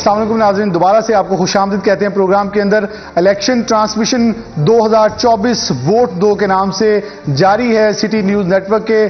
السلام علیکم ناظرین، دوبارہ سے آپ کو خوش آمدید کہتے ہیں پروگرام کے اندر۔ الیکشن ٹرانسمیشن 2024 ووٹ 2 کے نام سے جاری ہے سٹی نیوز نیٹ ورک کے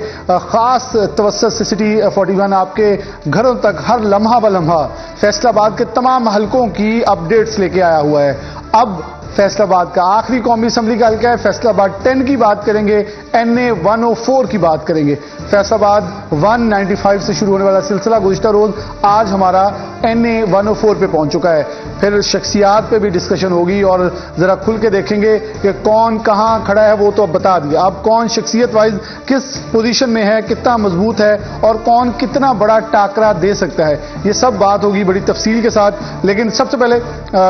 خاص توسط سے سٹی 41 آپ کے گھروں تک ہر لمحہ بلمحہ فیصل آباد کے تمام حلقوں کی اپڈیٹس لے کے آیا ہوا ہے۔ اب فیصل آباد کا آخری قومی اسمبلی کا حلقہ ہے، فیصل آباد 10 کی بات کریں گے، NA 104 کی بات کریں گے۔ فیصل آباد 195 سے شروع ہونے والا سلسلہ گزشتہ روز آج ہمارا NA 104 پہ پہنچ چکا ہے۔ پھر شخصیات پہ بھی ڈسکشن ہوگی اور ذرا کھل کے دیکھیں گے کہ کون کہاں کھڑا ہے، وہ تو اب بتا دیا۔ اب کون شخصیت وائز کس پوزیشن میں ہے، کتنا مضبوط ہے اور کون کتنا بڑا ٹاکرا دے سکتا ہے، یہ سب بات ہوگی بڑی تفصیل کے ساتھ۔ لیکن سب سے پہلے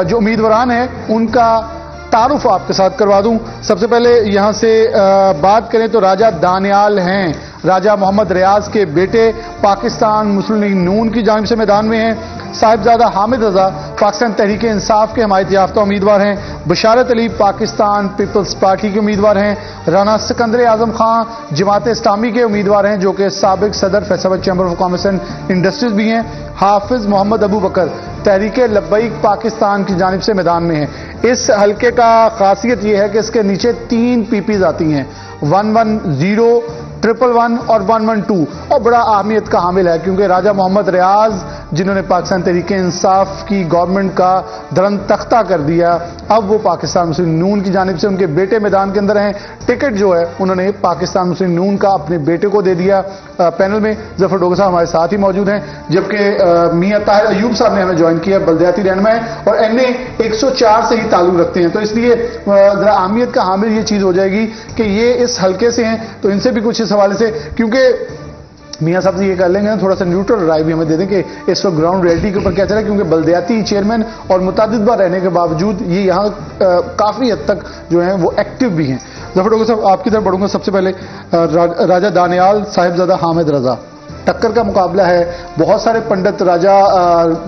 جو امیدواران ہیں ان کا تعارف آپ کے ساتھ کروا دوں۔ سب سے پہلے یہاں سے بات کریں تو راجہ دانیال ہیں، راجہ محمد ریاض کے بیٹے، پاکستان مسلم لیگ نون کی جانب سے میدان میں ہیں۔ صاحبزادہ حامد رضا پاکستان تحریک انصاف کے حمایت یافتہ امیدوار ہیں۔ بشارت علی پاکستان پیپلز پارٹی کے امیدوار ہیں۔ رانا سکندر اعظم خان جماعت اسلامی کے امیدوار ہیں، جو کہ سابق صدر فیصل آباد chamber of commerce and industries بھی ہیں۔ حافظ محمد ابو بکر تحریک لبیک پاکستان کی جانب سے میدان میں ہیں۔ اس حلقے کا خاصیت یہ ہے کہ اس کے نیچے 3 PPs آتی ہیں، 110 111 اور 112، اور بڑا اہمیت کا حامل ہے کیونکہ راجہ محمد ریاض جنہوں نے پاکستان تحریک انصاف کی گورنمنٹ کا درن تختہ کر دیا، اب وہ پاکستان مسلم نون کی جانب سے ان کے بیٹے میدان کے اندر ہیں۔ ٹکٹ جو ہے انہوں نے پاکستان مسلم نون کا اپنے بیٹے کو دے دیا۔ پینل میں ظفر ڈوگر صاحب ہمارے ساتھ ہی موجود ہیں، جبکہ میاں طاہر ایوب صاحب نے ہمیں جوائن کیا، بلدیاتی رہنما ہیں اور NA 104 سے ہی تعلق رکھتے ہیں، تو اس لیے ذرا اہمیت کا حامل یہ چیز ہو جائے گی کہ یہ اس حلقے سے ہیں، تو ان سے بھی کچھ اس حوالے سے، کیونکہ میاں صاحب سے یہ کر لیں گے نا تھوڑا سا نیوٹرل رائے بھی ہمیں دے دیں کہ اس وقت گراؤنڈ ریئلٹی کے اوپر کیا چل رہا ہے، کیونکہ بلدیاتی چیئرمین اور متعدد بار رہنے کے باوجود یہ یہاں کافی حد تک جو ہیں وہ ایکٹیو بھی ہیں۔ ظفر ڈوگر صاحب آپ کی طرف بڑھوں گا۔ سب سے پہلے راجہ دانیال صاحبزادہ حامد رضا، ٹکر کا مقابلہ ہے۔ بہت سارے پنڈت راجہ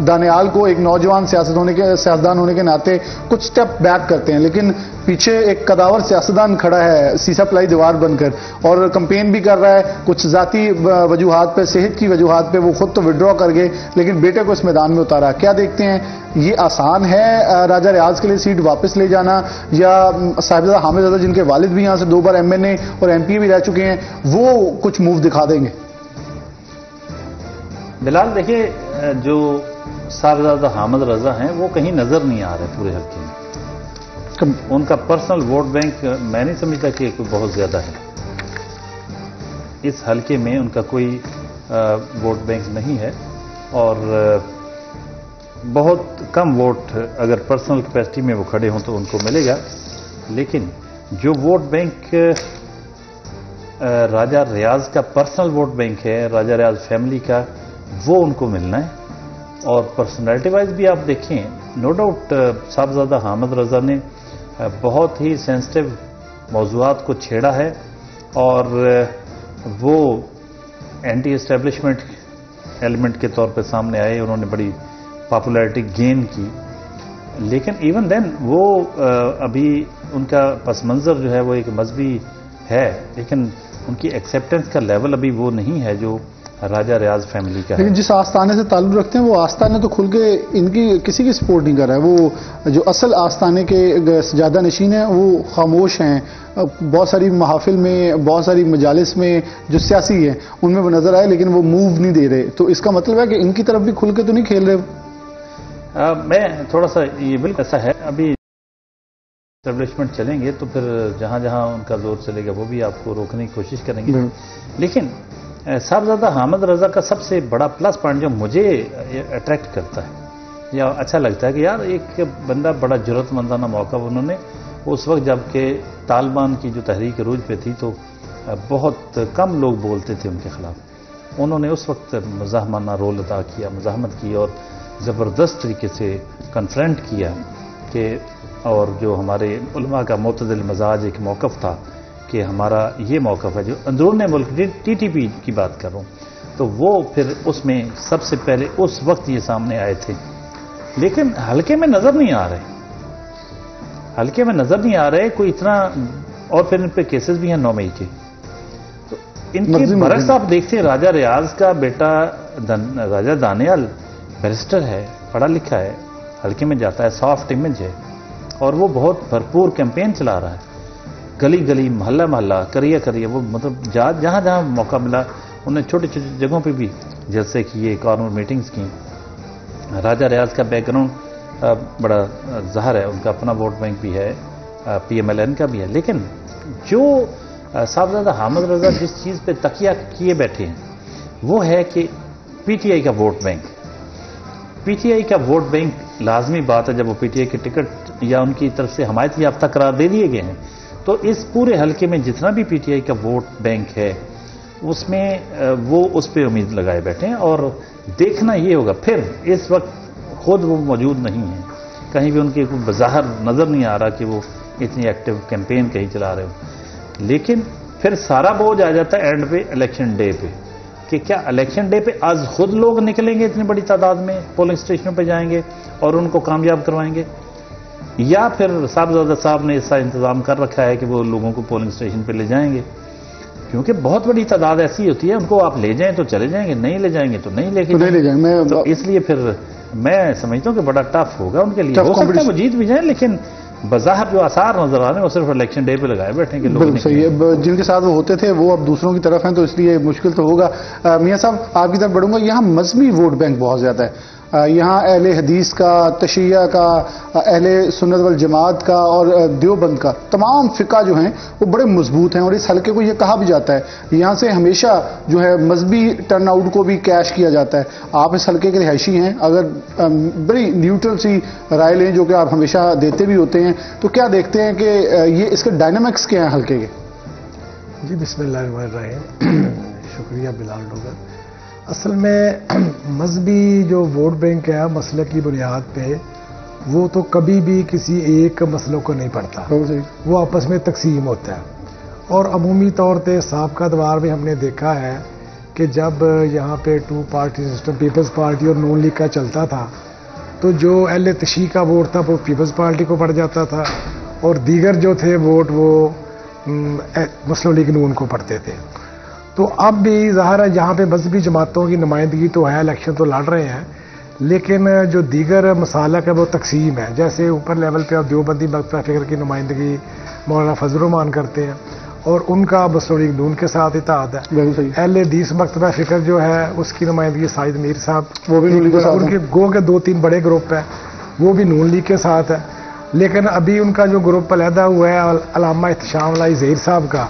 دانیال کو ایک نوجوان سیاستدان ہونے کے ناطے کچھ سٹیپ بیک کرتے ہیں، لیکن پیچھے ایک قداور سیاستدان کھڑا ہے سیسا پلائی دیوار بن کر اور کمپین بھی کر رہا ہے۔ کچھ ذاتی وجوہات پہ، صحت کی وجوہات پہ وہ خود تو وڈرا کر گئے، لیکن بیٹے کو اس میدان میں اتارا۔ کیا دیکھتے ہیں، یہ آسان ہے راجہ ریاض کے لیے سیٹ واپس لے جانا، یا صاحبزادہ حامد رضا جن کے والد بھی یہاں سے 2 بار MNA اور MP بھی رہ چکے ہیں، وہ کچھ موو دکھا دیں گے؟ بلال دیکھیے، جو صاحبزادہ حامد رضا ہیں وہ کہیں نظر نہیں آ رہے پورے حلقے میں۔ ان کا پرسنل ووٹ بینک میں نہیں سمجھتا کہ کوئی بہت زیادہ ہے، اس حلقے میں ان کا کوئی ووٹ بینک نہیں ہے، اور بہت کم ووٹ اگر پرسنل کیپیسٹی میں وہ کھڑے ہوں تو ان کو ملے گا۔ لیکن جو ووٹ بینک راجہ ریاض کا پرسنل ووٹ بینک ہے، راجہ ریاض فیملی کا، وہ ان کو ملنا ہے۔ اور پرسنالٹی وائز بھی آپ دیکھیں، نو ڈاؤٹ صاحبزادہ حامد رضا نے بہت ہی سینسٹیو موضوعات کو چھیڑا ہے، اور وہ اینٹی اسٹیبلشمنٹ ایلیمنٹ کے طور پہ سامنے آئے، انہوں نے بڑی پاپولیرٹی گین کی۔ لیکن ایون دین وہ ابھی ان کا پس منظر جو ہے وہ ایک مذہبی ہے، لیکن ان کی ایکسیپٹنس کا لیول ابھی وہ نہیں ہے جو راجہ ریاض فیملی کا ہے۔ لیکن جس آستانے سے تعلق رکھتے ہیں وہ آستانے تو کھل کے ان کی کسی کی سپورٹ نہیں کر رہا ہے، وہ جو اصل آستانے کے سجادہ نشین ہیں وہ خاموش ہیں۔ بہت ساری محافل میں، بہت ساری مجالس میں جو سیاسی ہیں ان میں وہ نظر آئے، لیکن وہ موو نہیں دے رہے، تو اس کا مطلب ہے کہ ان کی طرف بھی کھل کے تو نہیں کھیل رہے۔ میں تھوڑا سا یہ بالکل ایسا ہے، ابھی اسٹیبلشمنٹ چلیں گے تو پھر جہاں جہاں ان کا زور چلے گا وہ بھی آپ کو روکنے کی کوشش کریں گے۔ لیکن صاحبزادہ حامد رضا کا سب سے بڑا پلس پوائنٹ جو مجھے اٹریکٹ کرتا ہے یا اچھا لگتا ہے کہ یار ایک بندہ بڑا جرأت مندانہ موقع انہوں نے، اس وقت جب کہ طالبان کی جو تحریک عروج پہ تھی تو بہت کم لوگ بولتے تھے ان کے خلاف، انہوں نے اس وقت مزاحمانہ رول ادا کیا، مزاحمت کی اور زبردست طریقے سے کنفرنٹ کیا کہ، اور جو ہمارے علماء کا معتدل مزاج ایک موقف تھا کہ ہمارا یہ موقف ہے جو اندرون ملک TTP کی بات کر رہا ہوں، تو وہ پھر اس میں سب سے پہلے اس وقت یہ سامنے آئے تھے، لیکن حلقے میں نظر نہیں آ رہے، حلقے میں نظر نہیں آ رہے کوئی اتنا، اور پھر ان پہ کیسز بھی ہیں 9 مئی کے۔ تو ان کے برعکس آپ دیکھتے ہیں راجہ ریاض کا بیٹا راجہ دانیال بیرسٹر ہے، پڑھا لکھا ہے، حلقے میں جاتا ہے، سافٹ امیج ہے، اور وہ بہت بھرپور کیمپین چلا رہا ہے، گلی گلی محلہ محلہ کریہ کریہ، وہ مطلب جہاں جہاں موقع ملا انہیں چھوٹی چھوٹی جگہوں پہ بھی جلسے کیے، کارنر میٹنگز کی. راجہ ریاض کا بیک گراؤنڈ بڑا ظاہر ہے، ان کا اپنا ووٹ بینک بھی ہے، پی ایم ایل این کا بھی ہے، لیکن جو صاحبزادہ حامد رضا جس چیز پہ تکیہ کیے بیٹھے ہیں وہ ہے کہ پی ٹی آئی کا ووٹ بینک. پی ٹی آئی کا ووٹ بینک لازمی بات ہے، جب وہ پی ٹی آئی کے ٹکٹ یا ان کی طرف سے حمایت یافتہ قرار دے دیے گئے ہیں تو اس پورے حلقے میں جتنا بھی پی ٹی آئی کا ووٹ بینک ہے اس میں وہ اس پہ امید لگائے بیٹھے ہیں. اور دیکھنا یہ ہوگا، پھر اس وقت خود وہ موجود نہیں ہیں، کہیں بھی ان کی کوئی بظاہر نظر نہیں آ رہا کہ وہ اتنی ایکٹیو کیمپین کہیں چلا رہے ہو، لیکن پھر سارا بوجھ آ جاتا ہے اینڈ پہ الیکشن ڈے پہ کہ کیا الیکشن ڈے پہ آج خود لوگ نکلیں گے اتنی بڑی تعداد میں پولنگ اسٹیشنوں پہ جائیں گے اور ان کو کامیاب کروائیں گے، یا پھر صاحبزادہ صاحب نے ایسا انتظام کر رکھا ہے کہ وہ لوگوں کو پولنگ اسٹیشن پہ لے جائیں گے. کیونکہ بہت بڑی تعداد ایسی ہوتی ہے، ان کو آپ لے جائیں تو چلے جائیں گے، نہیں لے جائیں گے تو نہیں لے کے جائیں گے. تو اس لیے پھر میں سمجھتا ہوں کہ بڑا ٹف ہوگا ان کے لیے. ہو سکتا ہے وہ جیت بھی جائیں، لیکن بظاہر جو آثار نظر آ رہے ہیں وہ صرف الیکشن ڈے پہ لگائے بیٹھے ہیں کہ لوگ صحیح ہے. جن کے ساتھ وہ ہوتے تھے وہ اب دوسروں کی طرف ہیں تو اس لیے مشکل تو ہوگا. میاں صاحب آپ کی طرف بڑھوں گا. یہاں مذہبی ووٹ بینک بہت زیادہ ہے، یہاں اہل حدیث کا، تشیعہ کا، اہل سنت والجماعت کا اور دیوبند کا، تمام فقہ جو ہیں وہ بڑے مضبوط ہیں، اور اس حلقے کو یہ کہا بھی جاتا ہے یہاں سے ہمیشہ جو ہے مذہبی ٹرن آؤٹ کو بھی کیش کیا جاتا ہے. آپ اس حلقے کے رہائشی ہیں، اگر بڑی نیوٹرل سی رائے لیں جو کہ آپ ہمیشہ دیتے بھی ہوتے ہیں، تو کیا دیکھتے ہیں کہ یہ اس کے ڈائنامکس کیا ہیں حلقے کے؟ جی بسم اللہ الرحمن الرحیم. شکریہ بلال ڈوگر. اصل میں مذہبی جو ووٹ بینک ہے مسئلے کی بنیاد پہ وہ تو کبھی بھی کسی ایک مسئلوں کو نہیں پڑتا، وہ آپس میں تقسیم ہوتا ہے. اور عمومی طور پہ سابقہ ادوار میں ہم نے دیکھا ہے کہ جب یہاں پہ 2 پارٹی سسٹم پیپلز پارٹی اور نون لیگ کا چلتا تھا تو جو اہل تشیع کا ووٹ تھا وہ پیپلز پارٹی کو پڑ جاتا تھا اور دیگر جو تھے ووٹ وہ مسلم لیگ نون کو پڑتے تھے. تو اب بھی ظاہر ہے یہاں پہ مذہبی جماعتوں کی نمائندگی تو ہے، الیکشن تو لڑ رہے ہیں، لیکن جو دیگر مسالک ہے وہ تقسیم ہے. جیسے اوپر لیول پہ آپ دیوبندی مکتبہ فکر کی نمائندگی مولانا فضل الرحمان کرتے ہیں اور ان کا مسلم لیگ نون کے ساتھ اتحاد ہے. اہل حدیث مکتبہ فکر جو ہے اس کی نمائندگی سعید میر صاحب، وہ بھی ان کے گو کے 2-3 بڑے گروپ ہیں، وہ بھی نون لیگ کے ساتھ ہے. لیکن ابھی ان کا جو گروپ علیحدہ ہوا ہے علامہ احتشام اللہ ظہیر صاحب کا،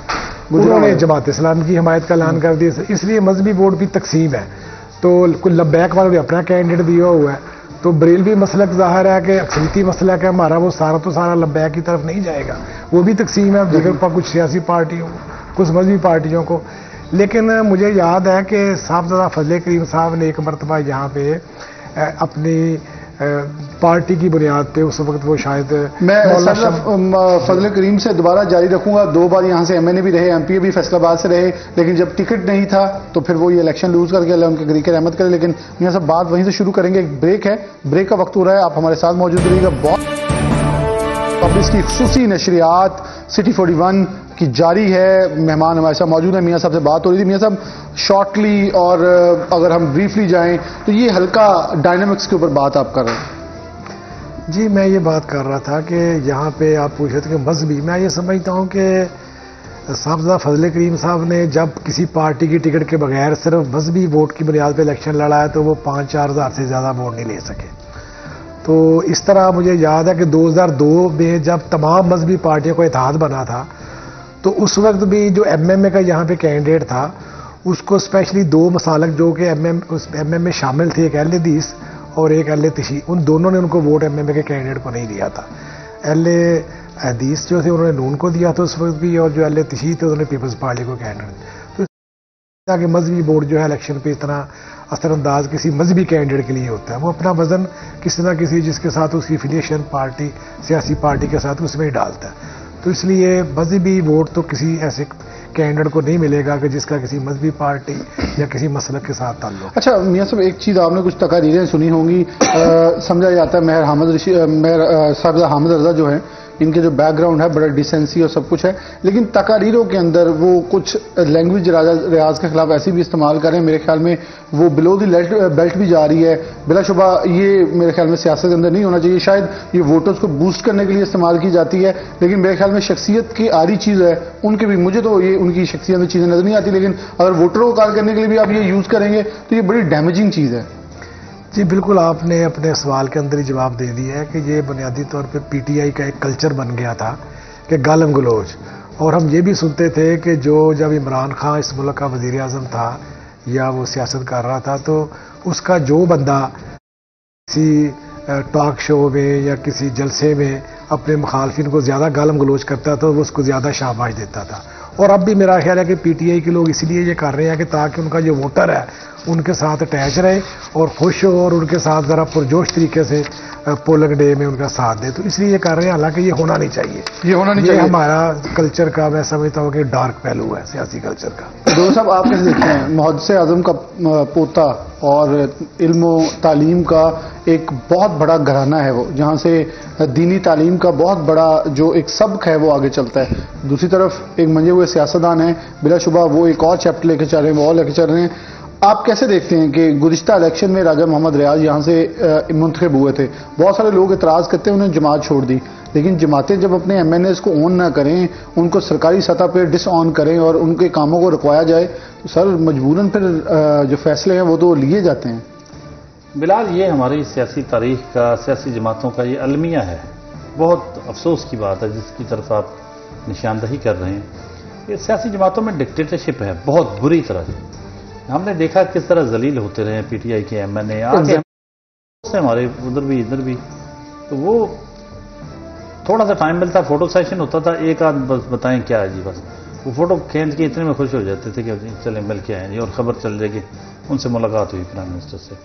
انہوں نے جماعت اسلام کی حمایت کا اعلان کر دیا. اس لیے مذہبی ووٹ بھی تقسیم ہے. تو کوئی لبیک والوں نے اپنا کینڈیڈیٹ دیا ہوا ہے، تو بریلوی مسلک ظاہر ہے کہ اقلیتی مسلک ہے ہمارا، وہ سارا تو سارا لبیک کی طرف نہیں جائے گا، وہ بھی تقسیم ہے دیگر پر کچھ سیاسی پارٹیوں کچھ مذہبی پارٹیوں کو. لیکن مجھے یاد ہے کہ صاحبزادہ فضل کریم صاحب نے ایک مرتبہ یہاں پہ اپنی پارٹی کی بنیاد پہ اس وقت وہ شاید میں فضل کریم سے دوبارہ جاری رکھوں گا. 2 بار یہاں سے ایم این اے بھی رہے، ایم پی اے بھی فیصل آباد سے رہے، لیکن جب ٹکٹ نہیں تھا تو پھر وہ یہ الیکشن لوز کر کے اللہ ان کے غریق رحمت کرے. لیکن یہاں سے بات وہیں سے شروع کریں گے. ایک بریک ہے، بریک کا وقت ہو رہا ہے، آپ ہمارے ساتھ موجود رہیے گا. پبلک کی خصوصی نشریات سٹی 41 کی جاری ہے. مہمان ہمارے ساتھ موجود ہیں. میاں صاحب سے بات ہو رہی تھی. میاں صاحب شارٹلی اور اگر ہم بریفلی جائیں تو یہ ہلکا ڈائنامکس کے اوپر بات آپ کر رہے ہیں. جی میں یہ بات کر رہا تھا کہ یہاں پہ آپ پوچھ رہے تھے کہ مذہبی، میں یہ سمجھتا ہوں کہ صاحبزادہ فضل کریم صاحب نے جب کسی پارٹی کی ٹکٹ کے بغیر صرف مذہبی ووٹ کی بنیاد پہ الیکشن لڑا ہے تو وہ 5-4 ہزار سے زیادہ ووٹ نہیں لے سکے. تو اس طرح مجھے یاد ہے کہ 2002 میں جب تمام مذہبی پارٹیوں کا اتحاد بنا تھا تو اس وقت بھی جو ایم ایم اے کا یہاں پہ کینڈیڈیٹ تھا اس کو اسپیشلی 2 مسالک جو کہ ایم ایم میں شامل تھے، ایک اہل حدیث اور ایک اہل تشیع، ان دونوں نے ان کو ووٹ ایم ایم اے کے کینڈیڈیٹ کو نہیں دیا تھا. اہل حدیث جو تھے انہوں نے نون کو دیا تھا اس وقت بھی، اور جو اہل تشیع تھے انہوں نے پیپلز پارٹی کو کینڈیڈیٹ. تو کہ مذہبی ووٹ جو ہے الیکشن پہ اتنا اثر انداز کسی مذہبی کینڈیڈیٹ کے لیے ہوتا ہے، وہ اپنا وزن کسی نہ کسی جس کے ساتھ اس کی افیلیشن پارٹی سیاسی پارٹی کے ساتھ اس میں ہی ڈالتا ہے. تو اس لیے مذہبی ووٹ تو کسی ایسے کینڈیڈیٹ کو نہیں ملے گا کہ جس کا کسی مذہبی پارٹی یا کسی مسلک کے ساتھ تعلق. اچھا میاں صاحب ایک چیز آپ نے کچھ تقاریریں سنی ہوں گی، سمجھا جاتا ہے مہر صاحبزادہ حامد رضا جو ہیں ان کے جو بیک گراؤنڈ ہے بڑا ڈیسنسی اور سب کچھ ہے، لیکن تقاریروں کے اندر وہ کچھ لینگویج ریاض کے خلاف ایسی بھی استعمال کریں، میرے خیال میں وہ بلو دی بیلٹ بھی جا رہی ہے. بلا شبہ یہ میرے خیال میں سیاست کے اندر نہیں ہونا چاہیے. شاید یہ ووٹرز کو بوسٹ کرنے کے لیے استعمال کی جاتی ہے، لیکن میرے خیال میں شخصیت کی آری چیز ہے ان کے بھی. مجھے تو یہ ان کی شخصیت میں چیزیں نظر نہیں آتی، لیکن اگر ووٹروں کو کال کرنے کے لیے بھی آپ یہ یوز کریں گے تو یہ بڑی ڈیمیجنگ چیز ہے. جی بالکل، آپ نے اپنے سوال کے اندر ہی جواب دے دیا ہے کہ یہ بنیادی طور پہ پی ٹی آئی کا ایک کلچر بن گیا تھا کہ گالم گلوچ. اور ہم یہ بھی سنتے تھے کہ جب عمران خان اس ملک کا وزیر اعظم تھا یا وہ سیاست کر رہا تھا تو اس کا جو بندہ کسی ٹاک شو میں یا کسی جلسے میں اپنے مخالفین کو زیادہ گالم گلوچ کرتا تھا وہ اس کو زیادہ شاباش دیتا تھا. اور اب بھی میرا خیال ہے کہ پی ٹی آئی کے لوگ اس لیے یہ کر رہے ہیں کہ تاکہ ان کا جو ووٹر ہے ان کے ساتھ اٹیچ رہے اور خوش ہو اور ان کے ساتھ ذرا پرجوش طریقے سے پولنگ ڈے میں ان کا ساتھ دے. تو اس لیے یہ کر رہے ہیں، حالانکہ یہ ہونا نہیں چاہیے. یہ ہمارا کلچر کا میں سمجھتا ہوں کہ ڈارک پہلو ہے سیاسی کلچر کا. ڈاکٹر صاحب آپ کیسے دیکھتے ہیں محدث اعظم کا پوتا اور علم و تعلیم کا ایک بہت بڑا گھرانہ ہے وہ، جہاں سے دینی تعلیم کا بہت بڑا جو ایک سبق ہے وہ آگے چلتا ہے. دوسری طرف ایک منجے ہوئے سیاستدان ہیں، بلا شبہ وہ ایک اور چیپٹر لے کے چل رہے ہیں، وہ اور لے کے چل رہے ہیں. آپ کیسے دیکھتے ہیں کہ گزشتہ الیکشن میں راجہ محمد ریاض یہاں سے منتخب ہوئے تھے، بہت سارے لوگ اعتراض کرتے ہیں انہوں نے جماعت چھوڑ دی، لیکن جماعتیں جب اپنے ایم این ایز کو اون نہ کریں، ان کو سرکاری سطح پہ ڈس آن کریں اور ان کے کاموں کو رکوایا جائے تو سر مجبوراً پھر جو فیصلے ہیں وہ تو لیے جاتے ہیں. بلال، یہ ہماری سیاسی تاریخ کا، سیاسی جماعتوں کا یہ المیہ ہے. بہت افسوس کی بات ہے جس کی طرف آپ نشاندہی کر رہے ہیں. یہ سیاسی جماعتوں میں ڈکٹیٹرشپ ہے بہت بری طرح سے. ہم نے دیکھا کس طرح ذلیل ہوتے رہے پی ٹی آئی کے ایم این اے آگے ہمارے ادھر بھی ادھر بھی. تو وہ تھوڑا سا ٹائم ملتا، فوٹو سیشن ہوتا تھا، ایک آدھ بس بتائیں کیا ہے جی، بس وہ فوٹو کھینچ کے اتنے میں خوش ہو جاتے تھے کہ چلیں مل کے آئیں جی، اور خبر چل جائے کہ ان سے ملاقات ہوئی پرائم منسٹر سے.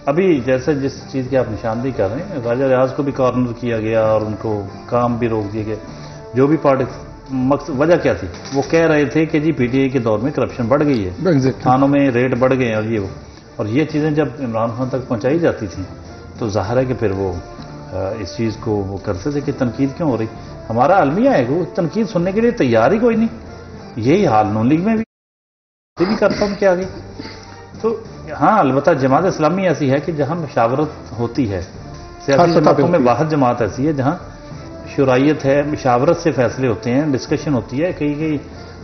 ابھی جیسے جس چیز کی آپ نشاندہی کر رہے ہیں، راجہ ریاض کو بھی کارنر کیا گیا اور ان کو کام بھی روک دیے گئے. جو بھی پارٹی مقصد وجہ کیا تھی، وہ کہہ رہے تھے کہ جی پی ٹی آئی کے دور میں کرپشن بڑھ گئی ہے، تھانوں میں ریٹ بڑھ گئے ہیں اور یہ چیزیں جب عمران خان تک پہنچائی جاتی تھیں تو ظاہر ہے کہ پھر وہ اس چیز کو وہ کرتے تھے کہ تنقید کیوں ہو رہی. ہمارا المیہ ہے کہ وہ تنقید سننے کے لیے تیار ہی کوئی نہیں. یہی حال نون لیگ میں بھی کرتا ہوں کہ آگے. تو ہاں البتہ جماعت اسلامی ایسی ہے کہ جہاں مشاورت ہوتی ہے، سیاسی جماعتوں میں واحد جماعت ایسی ہے جہاں شرائیت ہے، مشاورت سے فیصلے ہوتے ہیں، ڈسکشن ہوتی ہے، کئی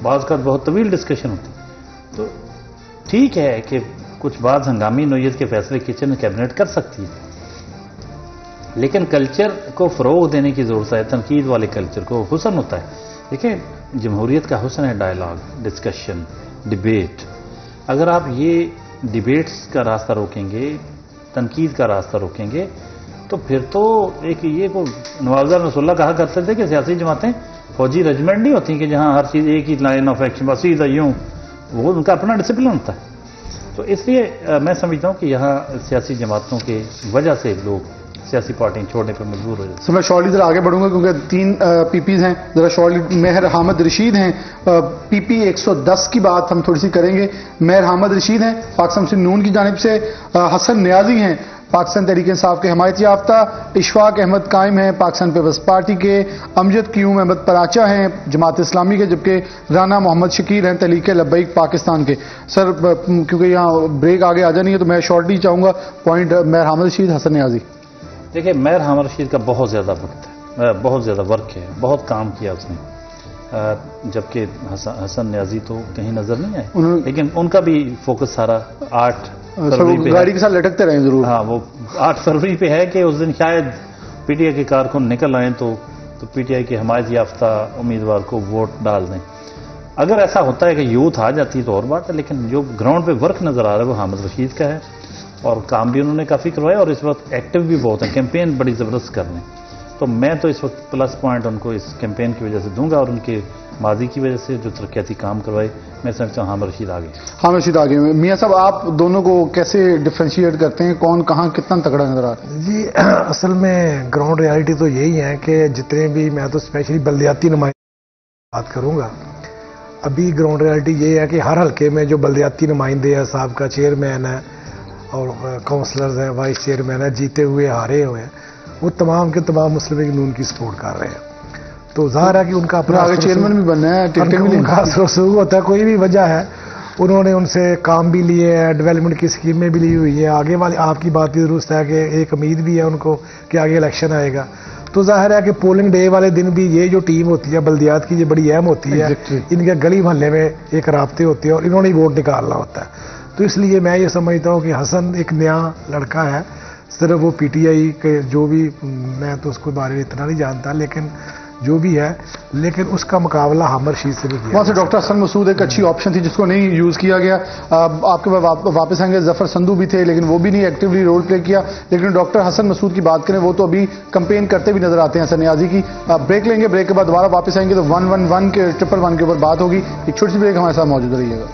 بعض کا بہت طویل ڈسکشن ہوتی ہے. تو ٹھیک ہے کہ کچھ بعض ہنگامی نوعیت کے فیصلے کچن کیبنٹ کر سکتی ہے، لیکن کلچر کو فروغ دینے کی ضرورت ہے. تنقید والے کلچر کو حسن ہوتا ہے. دیکھیں جمہوریت کا حسن ہے ڈائلاگ، ڈسکشن، ڈیبیٹ. اگر آپ یہ ڈیبیٹس کا راستہ روکیں گے، تنقید کا راستہ روکیں گے، تو پھر تو ایک یہ کو نواب رسول اللہ کہا کرتے تھے کہ سیاسی جماعتیں فوجی رجمنٹ نہیں ہوتی کہ جہاں ہر چیز ایک ہی لائن آف ایکشن بس سیدھا یوں، وہ ان کا اپنا ڈسپلن ہوتا ہے. تو اس لیے میں سمجھتا ہوں کہ یہاں سیاسی جماعتوں کی وجہ سے لوگ سیاسی پارٹیاں چھوڑنے پر مجبور ہو جاتے ہیں. میں شارٹلی ذرا آگے بڑھوں گا کیونکہ 3 پی پیز ہیں. ذرا شارٹلی مہر حامد رشید ہیں، پی پی 110 کی بات ہم تھوڑی سی کریں گے. مہر حامد رشید ہیں پاکستان مسلم نون کی جانب سے. حسن نیازی ہیں پاکستان تحریک انصاف کے حمایت یافتہ. اشفاق احمد قائم ہیں پاکستان پیپلز پارٹی کے. امجد قیوم احمد پراچا ہیں جماعت اسلامی کے، جبکہ رانا محمد شکیر ہیں تحریک لبیک پاکستان کے. سر کیونکہ یہاں بریک آگے آ جانی ہے تو میں شارٹلی چاہوں گا پوائنٹ مہر حامد رشید، حسن نیازی. دیکھیں مہر حامد رشید کا بہت زیادہ وقت ہے، بہت زیادہ ورک ہے، بہت کام کیا اس نے، جبکہ حسن نیازی تو کہیں نظر نہیں آئے، لیکن ان کا بھی فوکس سارا 8 فروری پہ گاڑی کے ساتھ لٹکتے رہے ضرور. ہاں وہ 8 فروری پہ ہے کہ اس دن شاید پی ٹی آئی کے کارکن نکل آئیں تو پی ٹی آئی کے حمایت یافتہ امیدوار کو ووٹ ڈال دیں. اگر ایسا ہوتا ہے کہ یوتھ آ جاتی ہے تو اور بات ہے، لیکن جو گراؤنڈ پہ ورک نظر آ رہا ہے وہ حامد رشید کا ہے، اور کام بھی انہوں نے کافی کروایا اور اس وقت ایکٹیو بھی بہت ہیں، کیمپین بڑی زبردست کر رہے ہیں. تو میں تو اس وقت پلس پوائنٹ ان کو اس کیمپین کی وجہ سے دوں گا اور ان کے ماضی کی وجہ سے جو ترقیاتی کام کروائے. میں سمجھتا ہوں حامد رشید آگے. حامد رشید آگے. میاں صاحب آپ دونوں کو کیسے ڈفرینشیٹ کرتے ہیں، کون کہاں کتنا تگڑا نظر آ رہا ہے؟ جی اصل میں گراؤنڈ ریالٹی تو یہی ہے کہ جتنے بھی، میں تو اسپیشلی بلدیاتی نمائندے بات کروں گا، ابھی گراؤنڈ ریالٹی یہ ہے کہ ہر حلقے میں جو بلدیاتی نمائندے ہیں، صاحب کا چیئرمین ہے اور کونسلرز ہیں، وائس چیئرمین ہے، جیتے ہوئے ہارے ہوئے ہیں، وہ تمام کے تمام مسلم لیگ نون کی سپورٹ کر رہے ہیں. تو ظاہر ہے کہ ان کا اپنا آگے چیئرمین بھی بننا ہے, ان کا اثر و رسوخ ہوتا ہے. کوئی بھی وجہ ہے, انہوں نے ان سے کام بھی لیے ہیں, ڈیولپمنٹ کی اسکیمیں بھی لی ہوئی ہیں. آگے والی آپ کی بات بھی درست ہے کہ ایک امید بھی ہے ان کو کہ آگے الیکشن آئے گا. تو ظاہر ہے کہ پولنگ ڈے والے دن بھی یہ جو ٹیم ہوتی ہے بلدیات کی, یہ بڑی اہم ہوتی ہے. ان کے گلی محلے میں ایک رابطے ہوتے ہیں اور انہوں نے ہی ووٹ نکالنا ہوتا ہے. تو اس لیے میں یہ سمجھتا ہوں کہ حسن ایک نیا لڑکا ہے. صرف وہ پی ٹی آئی کے جو بھی, میں تو اس کے بارے میں اتنا نہیں جانتا, لیکن جو بھی ہے, لیکن اس کا مقابلہ حامد رشید سے بھی کیا. وہاں سے ڈاکٹر حسن مسعود ایک اچھی آپشن تھی جس کو نہیں یوز کیا گیا. آپ کے واپس آئیں گے, ظفر سندھو بھی تھے لیکن وہ بھی نہیں ایکٹیولی رول پلے کیا. لیکن ڈاکٹر حسن مسعود کی بات کریں, وہ تو ابھی کمپین کرتے بھی نظر آتے ہیں حسن نیازی کی. بریک لیں گے, بریک کے بعد دوبارہ واپس آئیں گے تو 111 کے 111 کے اوپر بات ہوگی. ایک چھوٹی سی بریک, ہمارے ساتھ موجود رہیے گا.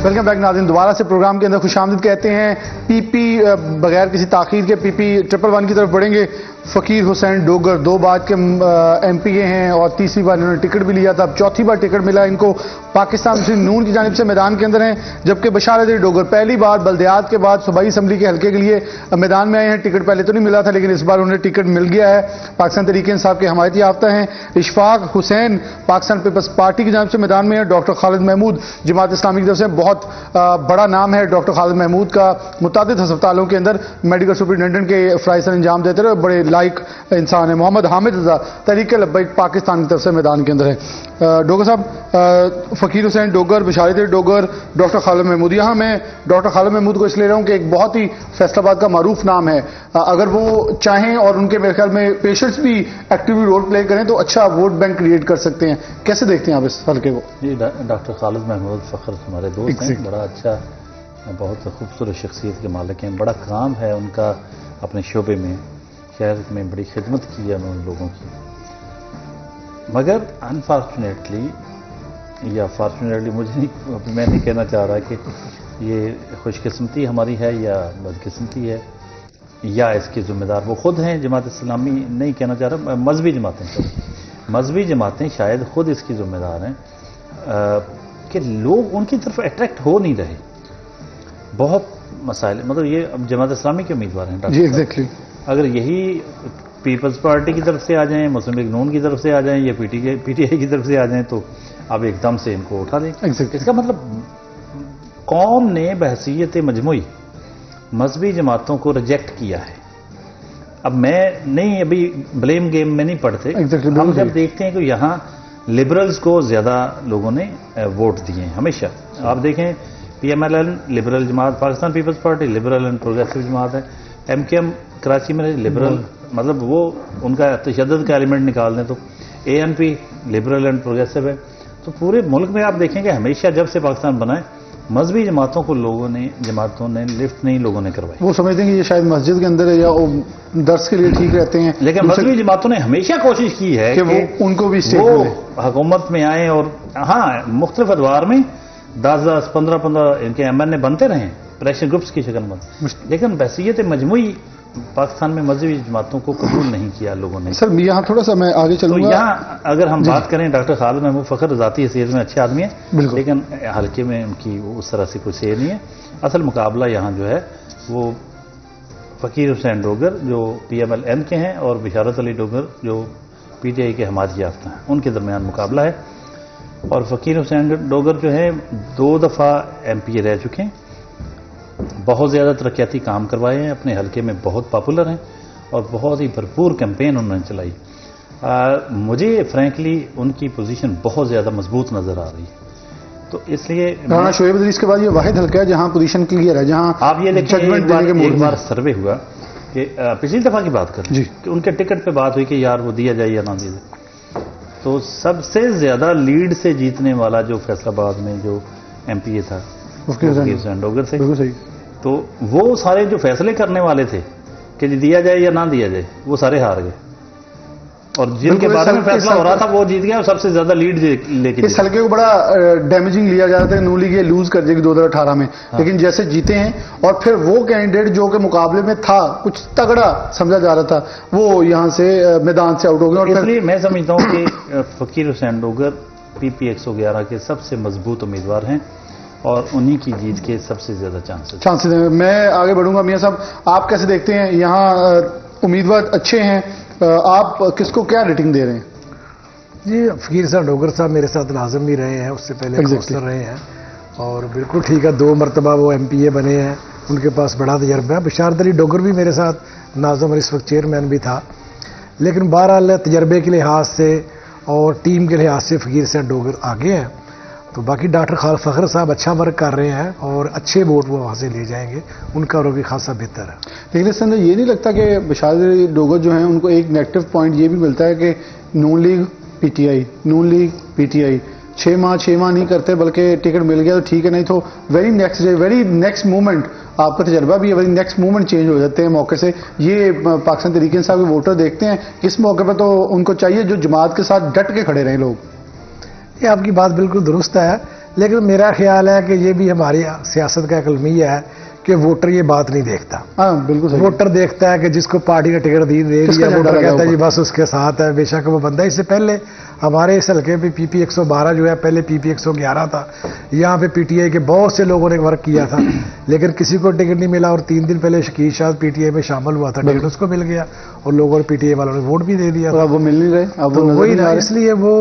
ویلکم بیک ناظرین, دوبارہ سے پروگرام کے اندر خوش آمدید کہتے ہیں. پی پی بغیر کسی تاخیر کے پی پی 111 کی طرف بڑھیں گے. فقیر حسین ڈوگر 2 بار کے ایم پی اے ہیں اور تیسری بار انہوں نے ٹکٹ بھی لیا تھا. اب چوتھی بار ٹکٹ ملا ان کو. پاکستان مسلم نون کی جانب سے میدان کے اندر ہیں, جبکہ بشار علی ڈوگر پہلی بار بلدیات کے بعد صوبائی اسمبلی کے حلقے کے لیے میدان میں آئے ہیں. ٹکٹ پہلے تو نہیں ملا تھا لیکن اس بار انہیں ٹکٹ مل گیا ہے. پاکستان تحریک انصاف کے حمایتی یافتہ ہیں. اشفاق حسین پاکستان پیپلز پارٹی کی جانب سے میدان میں ہیں. ڈاکٹر خالد محمود جماعت اسلامی کی طرف سے, بہت بڑا نام ہے ڈاکٹر خالد محمود کا. متعدد ہسپتالوں کے اندر میڈیکل سپرنٹینڈنٹ کے فرائض سر انجام دیتے رہے, بڑے لائق انسان ہے. محمد حامد رضا تحریک لبیک پاکستان کی طرف سے میدان کے اندر ہے. ڈوگر صاحب, فقیر حسین ڈوگر, بشار علی ڈوگر, ڈاکٹر خالد محمود. یہاں میں ڈاکٹر خالد محمود کو اس لیے رہا ہوں کہ ایک بہت ہی فیصل آباد کا معروف نام ہے. اگر وہ چاہیں اور ان کے میرے خیال میں پیشنٹس بھی ایکٹیولی رول پلے کریں تو اچھا ووٹ بینک کریٹ کر سکتے ہیں. کیسے دیکھتے ہیں آپ اس حلقے کو؟ جی, ڈاکٹر خالد محمود فخر ہمارے دوست ہیں, بڑا اچھا, بہت خوبصورت شخصیت کے مالک ہیں. بڑا کام ہے ان کا اپنے شعبے میں, شہر میں بڑی خدمت کی ہے انہوں نے لوگوں کی. مگر انفارچونیٹلی یا فارچونیٹلی, میں نہیں کہنا چاہ رہا کہ یہ خوش قسمتی ہماری ہے یا بدقسمتی ہے یا اس کے ذمہ دار وہ خود ہیں. جماعت اسلامی نہیں کہنا چاہ رہا, مذہبی جماعتیں شاید خود اس کی ذمہ دار ہیں کہ لوگ ان کی طرف اٹریکٹ ہو نہیں رہے. بہت مسائل, مطلب یہ اب جماعت اسلامی کے امیدوار ہیں. جی ایگزیکٹلی. اگر یہی پیپلز پارٹی کی طرف سے آ جائیں, مسلم لیگ نون کی طرف سے آ جائیں یا پی ٹی آئی کی طرف سے آ جائیں تو آپ ایک دم سے ان کو اٹھا دیں. اس کا مطلب قوم نے بحثیت مجموعی مذہبی جماعتوں کو ریجیکٹ کیا ہے. اب میں نہیں, ابھی بلیم گیم میں نہیں پڑھتے. ہم جب دیکھتے ہیں کہ یہاں لبرلز کو زیادہ لوگوں نے ووٹ دیے ہیں ہمیشہ. آپ دیکھیں P M L N liberal جماعت, Pakistan people's party liberal and progressive جماعت ہے. ایم کے ایم کراچی میں لبرل, مطلب وہ ان کا تشدد کا ایلیمنٹ نکال دیں تو A N P liberal and progressive ہے. تو پورے ملک میں آپ دیکھیں کہ ہمیشہ جب سے پاکستان بنا ہے مذہبی جماعتوں کو جماعتوں نے لفٹ نہیں لوگوں نے کروائی. وہ سمجھتے ہیں کہ یہ شاید مسجد کے اندر ہے یا درس کے لیے ٹھیک رہتے ہیں, لیکن مذہبی جماعتوں نے ہمیشہ کوشش کی ہے کہ وہ ان کو بھی وہ حکومت میں آئیں اور ہاں مختلف ادوار میں 10-10, 15-15 ان کے ایم این اے بنتے رہے پریشر گروپس کی شکل میں, لیکن بحثیت مجموعی پاکستان میں مذہبی جماعتوں کو قبول نہیں کیا لوگوں نے. سر یہاں تھوڑا سا میں آگے چلوں گا. یہاں اگر ہم بات کریں, ڈاکٹر خالد محمود فخر ذاتی حیثیت میں اچھے آدمی ہیں, لیکن حلقے میں ان کی اس طرح سے کوئی سیر نہیں ہے. اصل مقابلہ یہاں جو ہے وہ فقیر حسین ڈوگر جو پی ایم ایل این کے ہیں اور بشارت علی ڈوگر جو پی ٹی آئی کے حمایتی یافتہ ہیں, ان کے درمیان مقابلہ ہے. اور فقیر حسین ڈوگر جو ہے 2 دفعہ ایم پی اے رہ چکے ہیں, بہت زیادہ ترقیاتی کام کروائے ہیں, اپنے حلقے میں بہت پاپولر ہیں اور بہت ہی بھرپور کیمپین انہوں نے چلائی. مجھے فرینکلی ان کی پوزیشن بہت زیادہ مضبوط نظر آ رہی ہے. تو اس لیے رانا شعیب ادریس کے بعد یہ واحد حلقہ ہے جہاں پوزیشن کلیئر ہے, جہاں آپ یہ دیکھیں ایک بار سروے ہوا کہ پچھلی دفعہ کی بات کریں کہ ان کے ٹکٹ پہ بات ہوئی کہ یار وہ دیا جائے یا نہ دیا جائے, تو سب سے زیادہ لیڈ سے جیتنے والا جو فیصل آباد میں جو ایم پی اے تھا حسین ڈوگر سے, تو وہ سارے جو فیصلے کرنے والے تھے کہ دیا جائے یا نہ دیا جائے وہ سارے ہار گئے, اور جن کے بارے میں فیصلہ ہو رہا تھا وہ جیت گیا اور سب سے زیادہ لیڈ لے کے. اس حلقے کو بڑا ڈیمیجنگ لیا جا رہا تھا کہ نون لیگ یہ لوز کر جائے گی 2018 میں, لیکن جیسے جیتے ہیں اور پھر وہ کینڈیڈیٹ جو کہ مقابلے میں تھا کچھ تگڑا سمجھا جا رہا تھا وہ یہاں سے میدان سے آؤٹ ہو گئے. اور اس لیے میں سمجھتا ہوں کہ فقیر حسین ڈوگر پی پی 111 کے سب سے مضبوط امیدوار ہیں. اور انہی کی جیت کے سب سے زیادہ چانسز ہیں. میں آگے بڑھوں گا. میاں صاحب آپ کیسے دیکھتے ہیں؟ یہاں امیدوار اچھے ہیں، آپ کس کو کیا ریٹنگ دے رہے ہیں؟ جی فقیر صاحب ڈوگر صاحب میرے ساتھ ناظم بھی رہے ہیں، اس سے پہلے کونسلر رہے ہیں، اور بالکل ٹھیک ہے، 2 مرتبہ وہ ایم پی اے بنے ہیں، ان کے پاس بڑا تجربہ ہے. بشارت علی ڈوگر بھی میرے ساتھ ناظم اور اس وقت چیئرمین بھی تھا. لیکن بہرحال تجربے کے لحاظ سے اور ٹیم کے لحاظ سے فقیر صاحب ڈوگر آگے ہیں. تو باقی ڈاکٹر خالد فخر صاحب اچھا ورک کر رہے ہیں اور اچھے ووٹ وہ وہاں سے لے جائیں گے، ان کا روی خاصا بہتر ہے. لیکن اس اندر یہ نہیں لگتا کہ بشارت علی ڈوگر جو ہیں ان کو ایک نیگیٹو پوائنٹ یہ بھی ملتا ہے کہ Noon league P T I, Noon league P T I 6 ماہ نہیں کرتے، بلکہ ٹکٹ مل گیا تو ٹھیک ہے، نہیں تو very next day, very next moment, آپ کا تجربہ بھی ہے، ویری نیکسٹ مومنٹ چینج ہو جاتے ہیں موقع سے. یہ پاکستان تحریک انصاف کے ووٹر دیکھتے ہیں اس موقع پہ، تو ان کو چاہیے جو جماعت کے ساتھ ڈٹ کے کھڑے رہیں لوگ. یہ آپ کی بات بالکل درست ہے، لیکن میرا خیال ہے کہ یہ بھی ہماری سیاست کا ایک المیہ ہے کہ ووٹر یہ بات نہیں دیکھتا. ہاں بالکل صحیح. ووٹر دیکھتا ہے کہ جس کو پارٹی نے ٹکٹ دے دیا، ووٹر کہتا ہے جی بس اس کے ساتھ ہے، بے شک وہ بندہ. اس سے پہلے ہمارے اس حلقے پہ پی پی 112 جو ہے، پہلے پی پی 111 تھا، یہاں پہ پی ٹی آئی کے بہت سے لوگوں نے ورک کیا تھا، لیکن کسی کو ٹکٹ نہیں ملا. اور 3 دن پہلے شکیل شاہ پی ٹی آئی میں شامل ہوا تھا، ٹکٹ اس کو مل گیا اور لوگوں نے پی ٹی آئی والوں نے ووٹ بھی دے دیا. اب وہ مل نہیں رہے، اب وہ وہی نا، اس لیے وہ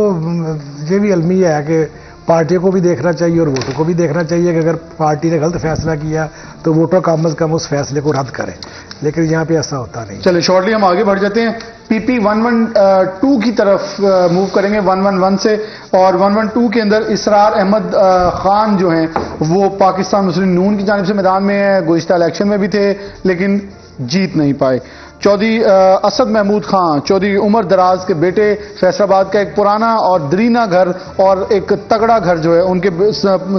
یہ بھی المیہ ہے کہ پارٹیوں کو بھی دیکھنا چاہیے اور ووٹوں کو بھی دیکھنا چاہیے کہ اگر پارٹی نے غلط فیصلہ کیا تو ووٹر کم از کم اس فیصلے کو رد کریں، لیکن یہاں پہ ایسا ہوتا نہیں. چلے شارٹلی ہم آگے بڑھ جاتے ہیں، پی پی 112 کی طرف موو کریں گے 111 سے. اور 112 کے اندر اسرار احمد خان جو ہیں وہ پاکستان مسلم نون کی جانب سے میدان میں ہیں، گزشتہ الیکشن میں بھی تھے لیکن جیت نہیں پائے. چودھری اسد محمود خان، چودھری عمر دراز کے بیٹے، فیصل آباد کا ایک پرانا اور درینہ گھر اور ایک تگڑا گھر جو ہے، ان کے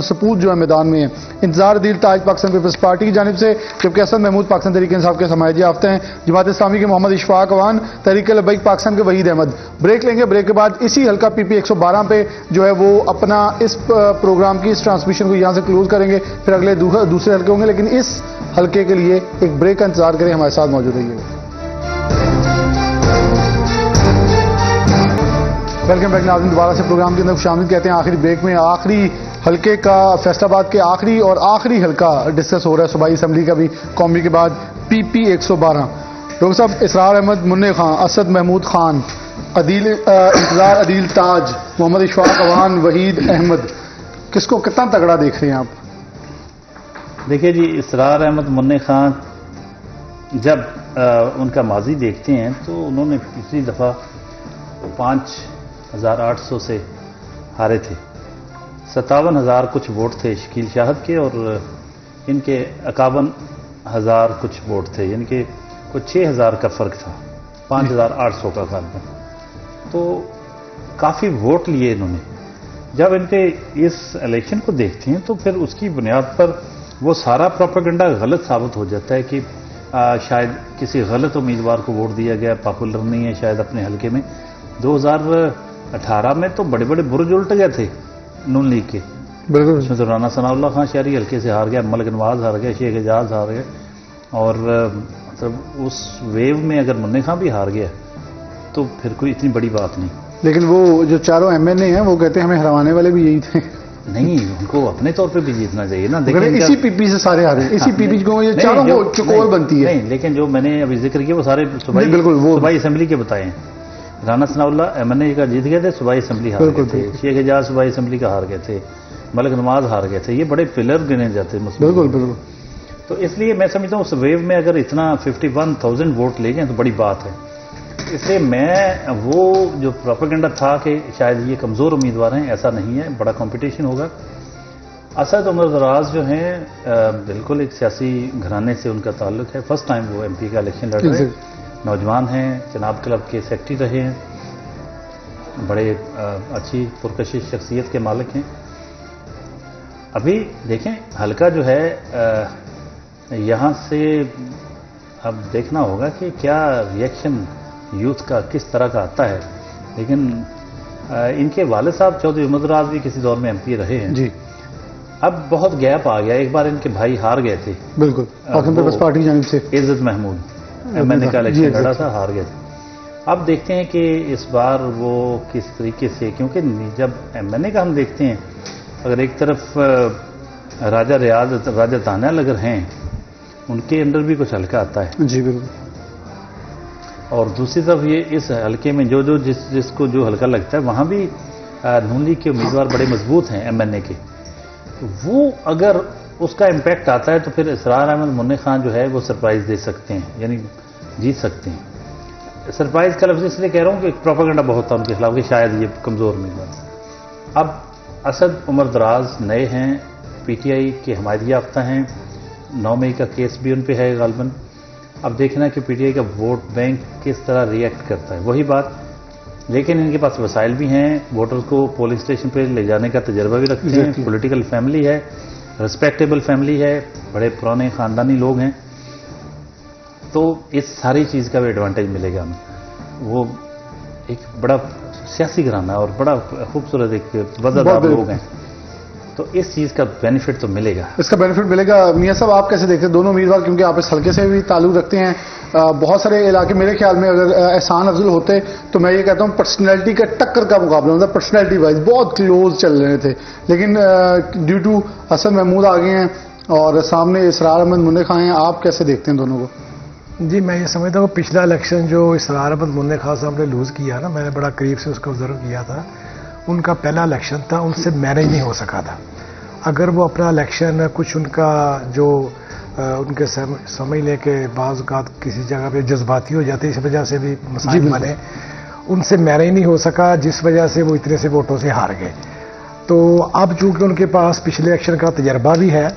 سپوت جو ہے میدان میں ہیں. انتظار عدیل تاج پاکستان پیپلز پارٹی کی جانب سے، جبکہ اسد محمود پاکستان تحریک انصاف کے حمایت یافتہ ہیں. جماعت اسلامی کے محمد اشفاق اوان، تحریک لبیک پاکستان کے وحید احمد. بریک لیں گے، بریک کے بعد اسی حلقہ پی پی 112 پہ جو ہے وہ اپنا اس پروگرام کی اس ٹرانسمیشن کو یہاں سے کلوز کریں گے، پھر اگلے دوسرے حلقے ہوں گے. لیکن اس حلقے کے لیے ایک بریک کا انتظار کریں، ہمارے ساتھ موجود رہیے گا. ویلکم بیک ناظرین، دوبارہ سے پروگرام کے اندر خوش آمدید کہتے ہیں. آخری بریک میں آخری حلقے کا، فیصل آباد کے آخری اور آخری حلقہ ڈسکس ہو رہا ہے، صوبائی اسمبلی کا بھی، قومی کے بعد پی پی 112. ڈاکٹر صاحب، اسرار احمد منع خان، اسد محمود خان، انتظار عدیل تاج، محمد اشفاق اوان، وحید احمد، کس کو کتنا تگڑا دیکھ رہے ہیں آپ؟ دیکھیے جی، اسرار احمد منع خان جب ان کا ماضی دیکھتے ہیں تو انہوں نے پچھلی دفعہ 5,800 سے ہارے تھے. 57,000 کچھ ووٹ تھے شکیل شاہد کے، اور ان کے 51,000 کچھ ووٹ تھے، یعنی کہ کچھ 6,000 کا فرق تھا، 5,800 کا فرق. تو کافی ووٹ لیے انہوں نے. جب ان کے اس الیکشن کو دیکھتے ہیں تو پھر اس کی بنیاد پر وہ سارا پروپیگنڈا غلط ثابت ہو جاتا ہے کہ شاید کسی غلط امیدوار کو ووٹ دیا گیا، پاپولر نہیں ہے شاید اپنے حلقے میں. 2018 میں تو بڑے بڑے برج الٹ گئے تھے نون لیگ کے. بالکل. اس میں تو رانا ثناء اللہ خان شہری حلقے سے ہار گیا، ملک نواز ہار گیا، شیخ اعجاز ہار گئے، اور مطلب اس ویو میں اگر منع خان بھی ہار گیا تو پھر کوئی اتنی بڑی بات نہیں. لیکن وہ جو چاروں ایم این اے ہیں وہ کہتے ہیں ہمیں ہروانے والے بھی یہی تھے. نہیں، ان کو اپنے طور پہ بھی جیتنا چاہیے نا. اسی پی پی سے سارے ہارے، اسی پی پی کو یہ چاروں کو چکور بنتی ہے. نہیں، لیکن جو میں نے ابھی ذکر کیا وہ سارے بالکل صوبائی اسمبلی کے بتائے ہیں. رانا ثناء اللہ ایم این اے کا جیت گئے تھے، صوبائی اسمبلی ہار گئے تھے. شیخ اعجاز صوبائی اسمبلی کا ہار گئے تھے، ملک نواز ہار گئے تھے. یہ بڑے پلر گنے جاتے ہیں. بالکل بالکل. تو اس لیے میں سمجھتا ہوں اس ویو میں اگر اتنا 51,000 ووٹ لے گئے تو بڑی بات ہے. اس لیے میں وہ جو پروپیگنڈا تھا کہ شاید یہ کمزور امیدوار ہیں، ایسا نہیں ہے، بڑا کمپٹیشن ہوگا. اسد عمر دراز جو ہیں بالکل ایک سیاسی گھرانے سے ان کا تعلق ہے. فرسٹ ٹائم وہ ایم پی کا الیکشن لڑ رہے ہیں. نوجوان ہیں، چناب کلب کے سیکرٹری رہے ہیں، بڑے اچھی پرکشش شخصیت کے مالک ہیں. ابھی دیکھیں حلقہ جو ہے یہاں سے اب دیکھنا ہوگا کہ کیا ریئیکشن یوتھ کا کس طرح کا آتا ہے. لیکن ان کے والد صاحب چودھری عمر دراز بھی کسی دور میں ایم پی رہے ہیں. جی. اب بہت گیپ آ گیا. ایک بار ان کے بھائی ہار گئے تھے. بالکل. پاکستان پیپلز پارٹی جانب سے عزت محمود ایم این اے کا الیکشن لڑا تھا، ہار گئے تھے. اب دیکھتے ہیں کہ اس بار وہ کس طریقے سے، کیونکہ جب ایم این اے کا ہم دیکھتے ہیں، اگر ایک طرف راجہ ریاض راجہ تانیال اگر ہیں ان کے انڈر بھی کچھ حلقہ آتا ہے جی بالکل. اور دوسری طرف یہ اس حلقے میں جس کو جو حلقہ لگتا ہے وہاں بھی نون لیگ کے امیدوار بڑے مضبوط ہیں MNA کے. وہ اگر اس کا امپیکٹ آتا ہے تو پھر اسرار احمد منع خان جو ہے وہ سرپرائز دے سکتے ہیں, یعنی جیت سکتے ہیں. سرپرائز کا لفظ اس لیے کہہ رہا ہوں کہ پروپیگنڈا بہت تھا ان کے خلاف کہ شاید یہ کمزور امیدوار. اب اسد عمر دراز نئے ہیں, PTI کے حمایت یافتہ ہیں, 9 مئی کا کیس بھی ان پہ ہے غالباً. اب دیکھنا ہے کہ PTI کا ووٹ بینک کس طرح ریئیکٹ کرتا ہے. وہی بات, لیکن ان کے پاس وسائل بھی ہیں, ووٹرز کو پولنگ اسٹیشن پہ لے جانے کا تجربہ بھی رکھتے ہیں, پولیٹیکل فیملی ہے, ریسپیکٹیبل فیملی ہے, بڑے پرانے خاندانی لوگ ہیں. تو اس ساری چیز کا بھی ایڈوانٹیج ملے گا ہمیں. وہ ایک بڑا سیاسی گھرانہ اور بڑا خوبصورت ایک وزردار لوگ ہیں, تو اس چیز کا بینیفٹ تو ملے گا. اس کا بینیفٹ ملے گا. میاں صاحب آپ کیسے دیکھتے ہیں دونوں امیدوار, کیونکہ آپ اس حلقے سے بھی تعلق رکھتے ہیں. بہت سارے علاقے میرے خیال میں اگر احسان افضل ہوتے تو میں یہ کہتا ہوں پرسنالٹی کا ٹکر کا مقابلہ ہوتا, پرسنالٹی وائز بہت کلوز چل رہے تھے, لیکن ڈیو ٹو حسن محمود آگے ہیں اور سامنے اسرار احمد منع خان ہیں. آپ کیسے دیکھتے ہیں دونوں کو؟ جی میں یہ سمجھتا ہوں پچھلا الیکشن جو اسرار احمد منع خان صاحب نے لوز کیا نا, میں نے بڑا قریب سے اس کو آبزرو کیا تھا. ان کا پہلا الیکشن تھا, ان سے مینیج نہیں ہو سکا تھا. اگر وہ اپنا الیکشن کچھ ان کا جو ان کے سمجھ لے کے بعض اوقات کسی جگہ پہ جذباتی ہو جاتے, اس وجہ سے بھی مسائل بنے, ان سے مینیج نہیں ہو سکا, جس وجہ سے وہ اتنے سے ووٹوں سے ہار گئے. تو اب چونکہ ان کے پاس پچھلے الیکشن کا تجربہ بھی ہے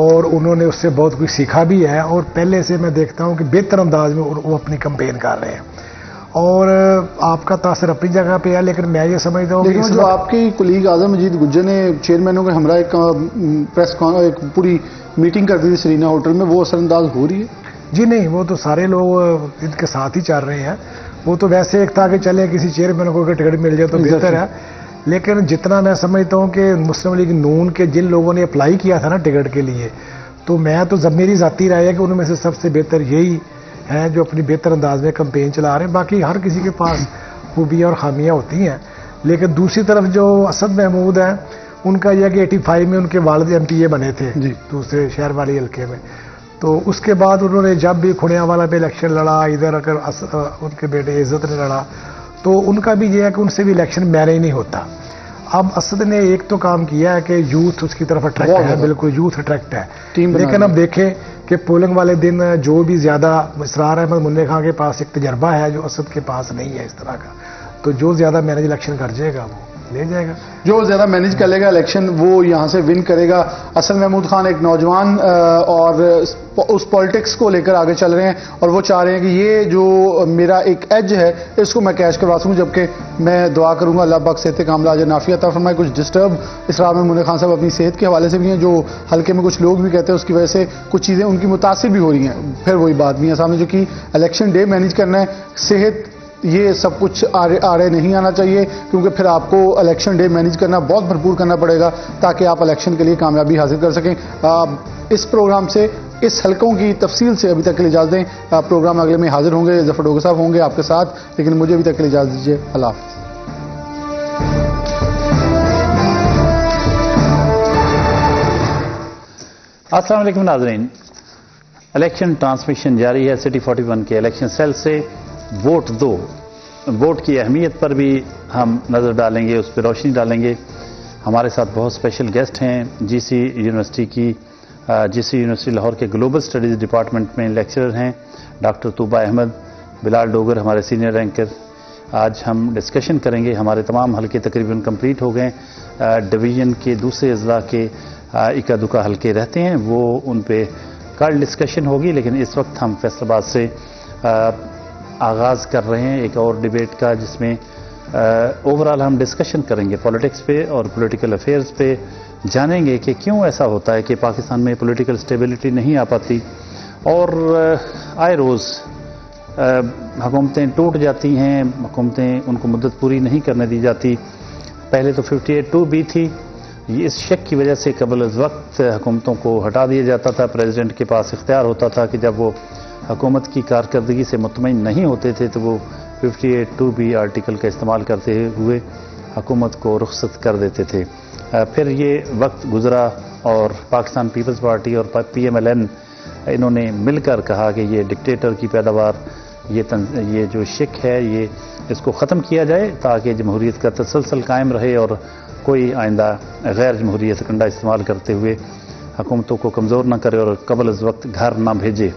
اور انہوں نے اس سے بہت کچھ سیکھا بھی ہے, اور پہلے سے میں دیکھتا ہوں کہ بہتر انداز میں وہ اپنی کمپین کر رہے ہیں. اور آپ کا تاثر اپنی جگہ پہ ہے, لیکن میں یہ سمجھتا ہوں کہ جو آپ کی کلیگ اعظم مجید گجر نے چیئرمینوں کے ہمراہ ایک پوری میٹنگ کر دی تھی سرینا ہوٹل میں, وہ اثر انداز ہو رہی ہے؟ جی نہیں, وہ تو سارے لوگ ان کے ساتھ ہی چل رہے ہیں. وہ تو ویسے ایک تھا کہ چلے کسی چیئرمین کو ٹکٹ مل جائے تو بہتر ہے, لیکن جتنا میں سمجھتا ہوں کہ مسلم لیگ نون کے جن لوگوں نے اپلائی کیا تھا نا ٹکٹ کے لیے, تو میں تو میری ذاتی رائے ہے کہ ان میں سے سب سے بہتر یہی ہیں جو اپنی بہتر انداز میں کمپین چلا رہے ہیں. باقی ہر کسی کے پاس خوبیاں اور خامیاں ہوتی ہیں, لیکن دوسری طرف جو اسد محمود ہیں ان کا یہ کہ 85 میں ان کے والد MPA بنے تھے دوسرے شہر والی حلقے میں. تو اس کے بعد انہوں نے جب بھی کھڑیاں والا پہ الیکشن لڑا, ادھر اگر ان کے بیٹے عزت نے لڑا, تو ان کا بھی یہ ہے کہ ان سے بھی الیکشن مینیج نہیں ہوتا. اب اسد نے ایک تو کام کیا ہے کہ یوتھ اس کی طرف اٹریکٹ ہے, بالکل یوتھ اٹریکٹ ہے, لیکن اب دیکھیں کہ پولنگ والے دن جو بھی زیادہ اسرار احمد منع خان کے پاس ایک تجربہ ہے جو اسد کے پاس نہیں ہے اس طرح کا, تو جو زیادہ مینیج الیکشن کر جائے گا وہ لے جائے گا, جو زیادہ مینیج کر لے گا الیکشن وہ یہاں سے ون کرے گا. اسد محمود خان ایک نوجوان اور اس پالیٹکس کو لے کر آگے چل رہے ہیں, اور وہ چاہ رہے ہیں کہ یہ جو میرا ایک ایج ہے اس کو میں کیش کروا سکوں, جبکہ میں دعا کروں گا اللہ پاک صحت کاملہ اجر نافیہ عطا فرمائے. کچھ ڈسٹرب اسرار احمد منع خان صاحب اپنی صحت کے حوالے سے بھی ہیں, جو حلقے میں کچھ لوگ بھی کہتے ہیں اس کی وجہ سے کچھ چیزیں ان کی متاثر بھی ہو رہی ہیں. پھر وہی بات میاں صاحب نے جو کہ الیکشن ڈے مینیج کرنا ہے, صحت یہ سب کچھ آڑے نہیں آنا چاہیے, کیونکہ پھر آپ کو الیکشن ڈے مینیج کرنا بہت بھرپور کرنا پڑے گا تاکہ آپ الیکشن کے لیے کامیابی حاصل کر سکیں. اس پروگرام سے اس حلقوں کی تفصیل سے ابھی تک کے لیے اجازت دیں. پروگرام اگلے میں حاضر ہوں گے, ظفر ڈوگر صاحب ہوں گے آپ کے ساتھ, لیکن مجھے ابھی تک کے لیے اجازت دیجیے. اللہ حافظ. السلام علیکم ناظرین, الیکشن ٹرانسمیشن جاری ہے سٹی 41 کے الیکشن سیل سے. ووٹ 2 ووٹ کی اہمیت پر بھی ہم نظر ڈالیں گے, اس پہ روشنی ڈالیں گے. ہمارے ساتھ بہت اسپیشل گیسٹ ہیں, جی سی یونیورسٹی لاہور کے گلوبل اسٹڈیز ڈپارٹمنٹ میں لیکچرر ہیں ڈاکٹر طوبہ احمد, بلال ڈوگر ہمارے سینئر رینکر. آج ہم ڈسکشن کریں گے, ہمارے تمام حلقے تقریباً کمپلیٹ ہو گئے. ڈویژن کے دوسرے اضلاع کے اکا دکا حلقے رہتے ہیں, وہ ان پہ کل ڈسکشن ہوگی, لیکن اس وقت ہم فیصل آباد سے آغاز کر رہے ہیں ایک اور ڈیبیٹ کا, جس میں اوورال ہم ڈسکشن کریں گے پولیٹکس پہ اور پولیٹیکل افیئرز پہ. جانیں گے کہ کیوں ایسا ہوتا ہے کہ پاکستان میں پولیٹیکل سٹیبلٹی نہیں آ پاتی, اور آئے روز حکومتیں ٹوٹ جاتی ہیں, حکومتیں ان کو مدت پوری نہیں کرنے دی جاتی. پہلے تو 58(2) بھی تھی, اس شک کی وجہ سے قبل از وقت حکومتوں کو ہٹا دیا جاتا تھا. پریزیڈنٹ کے پاس اختیار ہوتا تھا کہ جب وہ حکومت کی کارکردگی سے مطمئن نہیں ہوتے تھے تو وہ 58(2) بھی آرٹیکل کا استعمال کرتے ہوئے حکومت کو رخصت کر دیتے تھے. پھر یہ وقت گزرا اور پاکستان پیپلز پارٹی اور PMLN انہوں نے مل کر کہا کہ یہ ڈکٹیٹر کی پیداوار، یہ جو شک ہے اس کو ختم کیا جائے تاکہ جمہوریت کا تسلسل قائم رہے اور کوئی آئندہ غیر جمہوریت کا کنڈا استعمال کرتے ہوئے حکومتوں کو کمزور نہ کرے اور قبل از وقت گھر نہ بھیجے۔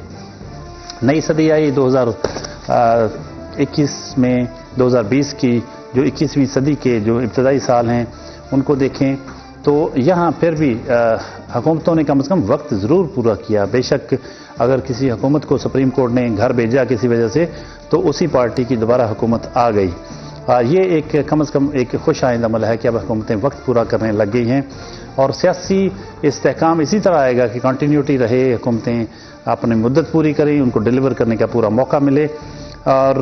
نئی صدی آئی 2021 میں، 2020 کی جو 21ویں صدی کے جو ابتدائی سال ہیں ان کو دیکھیں تو یہاں پھر بھی حکومتوں نے کم از کم وقت ضرور پورا کیا۔ بے شک اگر کسی حکومت کو سپریم کورٹ نے گھر بھیجا کسی وجہ سے تو اسی پارٹی کی دوبارہ حکومت آ گئی۔ یہ ایک کم از کم ایک خوش آئند عمل ہے کہ اب حکومتیں وقت پورا کرنے لگ گئی ہیں اور سیاسی استحکام اسی طرح آئے گا کہ کنٹینیوٹی رہے، حکومتیں اپنی مدت پوری کریں، ان کو ڈیلیور کرنے کا پورا موقع ملے اور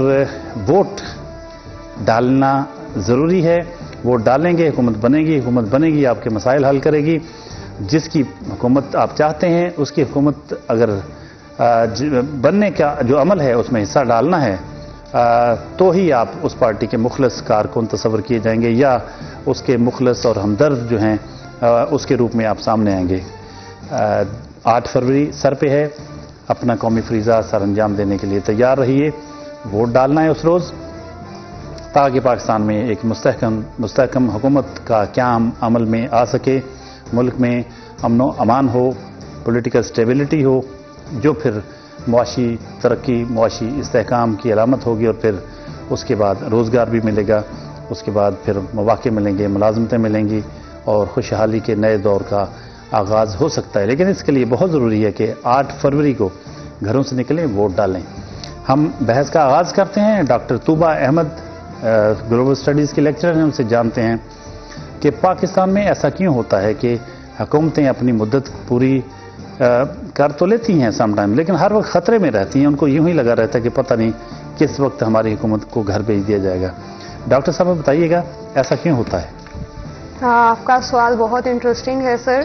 ووٹ ڈالنا ضروری ہے۔ ووٹ ڈالیں گے حکومت بنے گی آپ کے مسائل حل کرے گی۔ جس کی حکومت آپ چاہتے ہیں اس کی حکومت اگر بننے کا جو عمل ہے اس میں حصہ ڈالنا ہے تو ہی آپ اس پارٹی کے مخلص کارکن تصور کیے جائیں گے یا اس کے مخلص اور ہمدرد جو ہیں اس کے روپ میں آپ سامنے آئیں گے۔ 8 فروری سر پہ ہے، اپنا قومی فریضہ سر انجام دینے کے لیے تیار رہیے۔ ووٹ ڈالنا ہے اس روز تاکہ پاکستان میں ایک مستحکم حکومت کا قیام عمل میں آ سکے، ملک میں امن و امان ہو، پولیٹیکل سٹیبلٹی ہو، جو پھر معاشی ترقی، معاشی استحکام کی علامت ہوگی اور پھر اس کے بعد روزگار بھی ملے گا، اس کے بعد پھر مواقع ملیں گے، ملازمتیں ملیں گی اور خوشحالی کے نئے دور کا آغاز ہو سکتا ہے۔ لیکن اس کے لیے بہت ضروری ہے کہ 8 فروری کو گھروں سے نکلیں، ووٹ ڈالیں۔ ہم بحث کا آغاز کرتے ہیں۔ ڈاکٹر طوبہ احمد گلوبل اسٹڈیز کے لیکچرر ہیں، ان سے جانتے ہیں کہ پاکستان میں ایسا کیوں ہوتا ہے کہ حکومتیں اپنی مدت پوری کر تو لیتی ہیں سم ٹائم لیکن ہر وقت خطرے میں رہتی ہیں، ان کو یوں ہی لگا رہتا ہے کہ پتہ نہیں کس وقت ہماری حکومت کو گھر بھیج دیا جائے گا۔ ڈاکٹر صاحب بتائیے گا ایسا کیوں ہوتا ہے؟ آپ کا سوال بہت انٹرسٹنگ ہے سر۔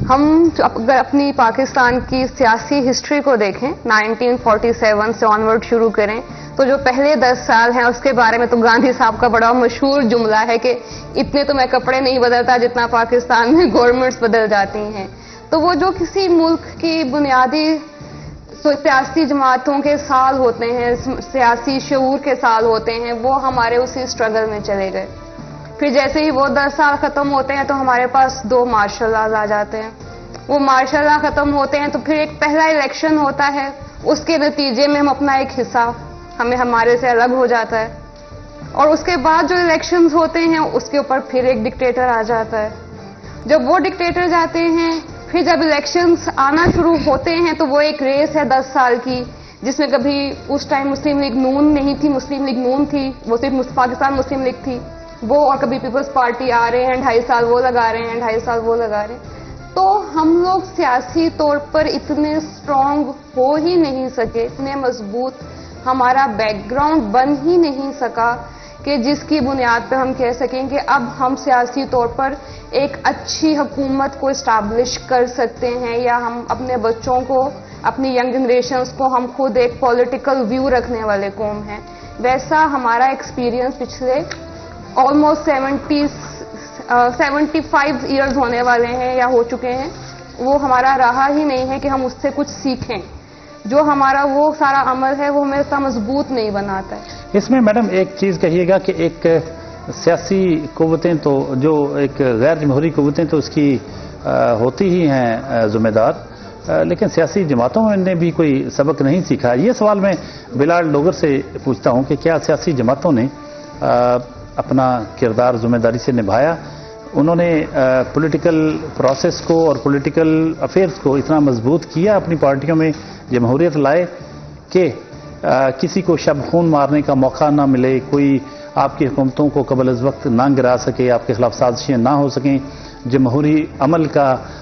ہم اگر اپنی پاکستان کی سیاسی ہسٹری کو دیکھیں 1947 سے آنورڈ شروع کریں تو جو پہلے 10 سال ہیں اس کے بارے میں تو گاندھی صاحب کا بڑا مشہور جملہ ہے کہ اتنے تو میں کپڑے نہیں بدلتا جتنا پاکستان میں گورنمنٹس بدل جاتی ہیں۔ تو وہ جو کسی ملک کی بنیادی سیاسی جماعتوں کے سال ہوتے ہیں، سیاسی شعور کے سال ہوتے ہیں، وہ ہمارے اسی اسٹرگل میں چلے گئے۔ پھر جیسے ہی وہ 10 سال ختم ہوتے ہیں تو ہمارے پاس 2 مارشل لاز آ جاتے ہیں۔ وہ مارشل لا ختم ہوتے ہیں تو پھر ایک پہلا الیکشن ہوتا ہے، اس کے نتیجے میں ہم اپنا ایک حصہ ہمارے سے الگ ہو جاتا ہے اور اس کے بعد جو الیکشنز ہوتے ہیں اس کے اوپر پھر ایک ڈکٹیٹر آ جاتا ہے۔ جب وہ ڈکٹیٹر جاتے ہیں پھر جب الیکشنز آنا شروع ہوتے ہیں تو وہ ایک ریس ہے 10 سال کی جس میں کبھی اس ٹائم مسلم لیگ نون نہیں تھی، مسلم لیگ نون تھی، وہ صرف پاکستان مسلم لیگ تھی وہ، اور کبھی پیپلز پارٹی آ رہے ہیں 2.5 سال وہ لگا رہے ہیں 2.5 سال وہ لگا رہے ہیں۔ تو ہم لوگ سیاسی طور پر اتنے اسٹرانگ ہو ہی نہیں سکے، اتنے مضبوط ہمارا بیک گراؤنڈ بن ہی نہیں سکا کہ جس کی بنیاد پہ ہم کہہ سکیں کہ اب ہم سیاسی طور پر ایک اچھی حکومت کو اسٹیبلش کر سکتے ہیں یا ہم اپنے بچوں کو، اپنی ینگ جنریشنز کو ہم خود ایک پولیٹیکل ویو رکھنے والے قوم ہیں۔ ویسا ہمارا ایکسپیرینس پچھلے آلموسٹ 75 ایئرز ہونے والے ہیں یا ہو چکے ہیں، وہ ہمارا رہا ہی نہیں ہے کہ ہم اس سے کچھ سیکھیں۔ جو ہمارا وہ سارا عمل ہے وہ ہمیں اتنا مضبوط نہیں بناتا ہے۔ اس میں میڈم ایک چیز کہیے گا کہ ایک سیاسی قوتیں تو جو ایک غیر جمہوری قوتیں تو اس کی ہوتی ہی ہیں ذمہ دار، لیکن سیاسی جماعتوں نے بھی کوئی سبق نہیں سیکھا۔ یہ سوال میں بلال ڈوگر سے پوچھتا ہوں کہ کیا سیاسی جماعتوں نے اپنا کردار ذمہ داری سے نبھایا؟ انہوں نے پولیٹیکل پروسیس کو اور پولیٹیکل افیئرز کو اتنا مضبوط کیا، اپنی پارٹیوں میں جمہوریت لائے کہ کسی کو شب خون مارنے کا موقع نہ ملے، کوئی آپ کی حکومتوں کو قبل از وقت نہ گرا سکے، آپ کے خلاف سازشیں نہ ہو سکیں، جمہوری عمل کا